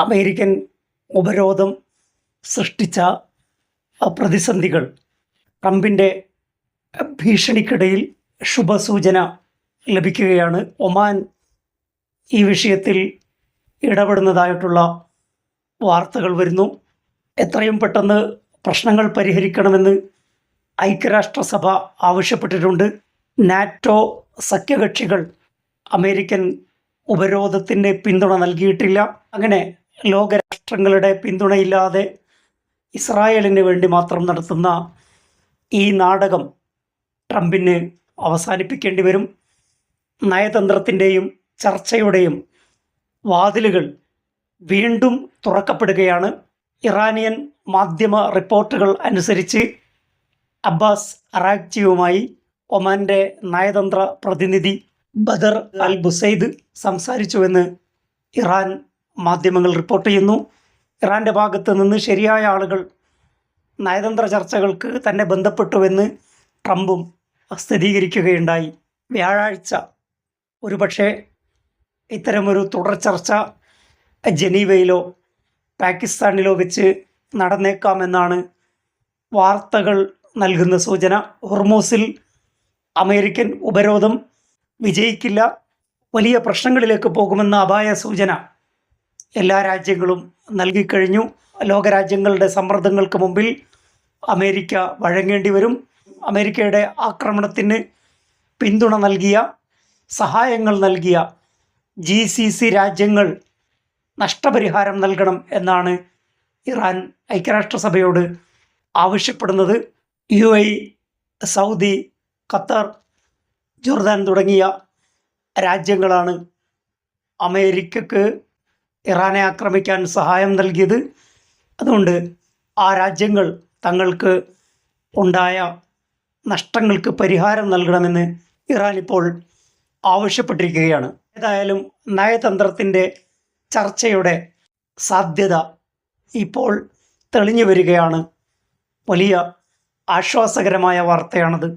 American ഉപരോധം സൃഷ്ടിച്ച പ്രതിസന്ധികൾ ട്രംപിൻ്റെ ഭീഷണിക്കിടയിൽ ശുഭസൂചന ലഭിക്കുകയാണ്. ഒമാൻ ഈ വിഷയത്തിൽ ഇടപെടുന്നതായിട്ടുള്ള വാർത്തകൾ വരുന്നു. എത്രയും പെട്ടെന്ന് പ്രശ്നങ്ങൾ പരിഹരിക്കണമെന്ന് ഐക്യരാഷ്ട്രസഭ ആവശ്യപ്പെട്ടിട്ടുണ്ട്. നാറ്റോ സഖ്യകക്ഷികൾ അമേരിക്കൻ ഉപരോധത്തിന് പിന്തുണ നൽകിയിട്ടില്ല. അങ്ങനെ ലോകരാഷ്ട്രങ്ങളുടെ പിന്തുണയില്ലാതെ ഇസ്രായേലിന് വേണ്ടി മാത്രം നടത്തുന്ന ഈ നാടകം ട്രംപിന് അവസാനിപ്പിക്കേണ്ടി വരും. നയതന്ത്രത്തിൻ്റെയും ചർച്ചയുടെയും വാതിലുകൾ വീണ്ടും തുറക്കപ്പെടുകയാണ്. ഇറാനിയൻ മാധ്യമ റിപ്പോർട്ടുകൾ അനുസരിച്ച് അബ്ബാസ് അറാഗ്ചിയുമായി ഒമാൻ്റെ നയതന്ത്ര പ്രതിനിധി ബദർ അൽ ബുസൈദ് സംസാരിച്ചുവെന്ന് ഇറാൻ മാധ്യമങ്ങൾ റിപ്പോർട്ട് ചെയ്യുന്നു. ഇറാൻ്റെ ഭാഗത്ത് നിന്ന് ശരിയായ ആളുകൾ നയതന്ത്ര ചർച്ചകൾക്ക് തന്നെ ബന്ധപ്പെട്ടുവെന്ന് ട്രംപും സ്ഥിരീകരിക്കുകയുണ്ടായി. വ്യാഴാഴ്ച ഒരുപക്ഷെ ഇത്തരമൊരു തുടർ ചർച്ച ജനീവയിലോ പാകിസ്ഥാനിലോ വെച്ച് നടന്നേക്കാമെന്നാണ് വാർത്തകൾ നൽകുന്ന സൂചന. ഹോർമൂസിൽ അമേരിക്കൻ ഉപരോധം വിജയിക്കില്ല, വലിയ പ്രശ്നങ്ങളിലേക്ക് പോകുമെന്ന അപായ സൂചന എല്ലാ രാജ്യങ്ങളും നൽകിക്കഴിഞ്ഞു. ലോകരാജ്യങ്ങളുടെ സമ്മർദ്ദങ്ങൾക്ക് മുമ്പിൽ അമേരിക്ക വഴങ്ങേണ്ടി വരും. അമേരിക്കയുടെ ആക്രമണത്തിന് പിന്തുണ നൽകിയ, സഹായങ്ങൾ നൽകിയ GCC രാജ്യങ്ങൾ നഷ്ടപരിഹാരം നൽകണം എന്നാണ് ഇറാൻ ഐക്യരാഷ്ട്രസഭയോട് ആവശ്യപ്പെടുന്നത്. UAE, സൗദി, ഖത്തർ, ജോർദാൻ തുടങ്ങിയ രാജ്യങ്ങളാണ് അമേരിക്കക്ക് ഇറാനെ ആക്രമിക്കാൻ സഹായം നൽകിയത്. അതുകൊണ്ട് ആ രാജ്യങ്ങൾ തങ്ങൾക്ക് ഉണ്ടായ നഷ്ടങ്ങൾക്ക് പരിഹാരം നൽകണമെന്ന് ഇറാൻ ഇപ്പോൾ ആവശ്യപ്പെട്ടിരിക്കുകയാണ്. ഏതായാലും നയതന്ത്രത്തിൻ്റെ ചർച്ചയുടെ സാധ്യത ഇപ്പോൾ തെളിഞ്ഞു വരികയാണ്. വലിയ ആശ്വാസകരമായ വാർത്തയാണത്.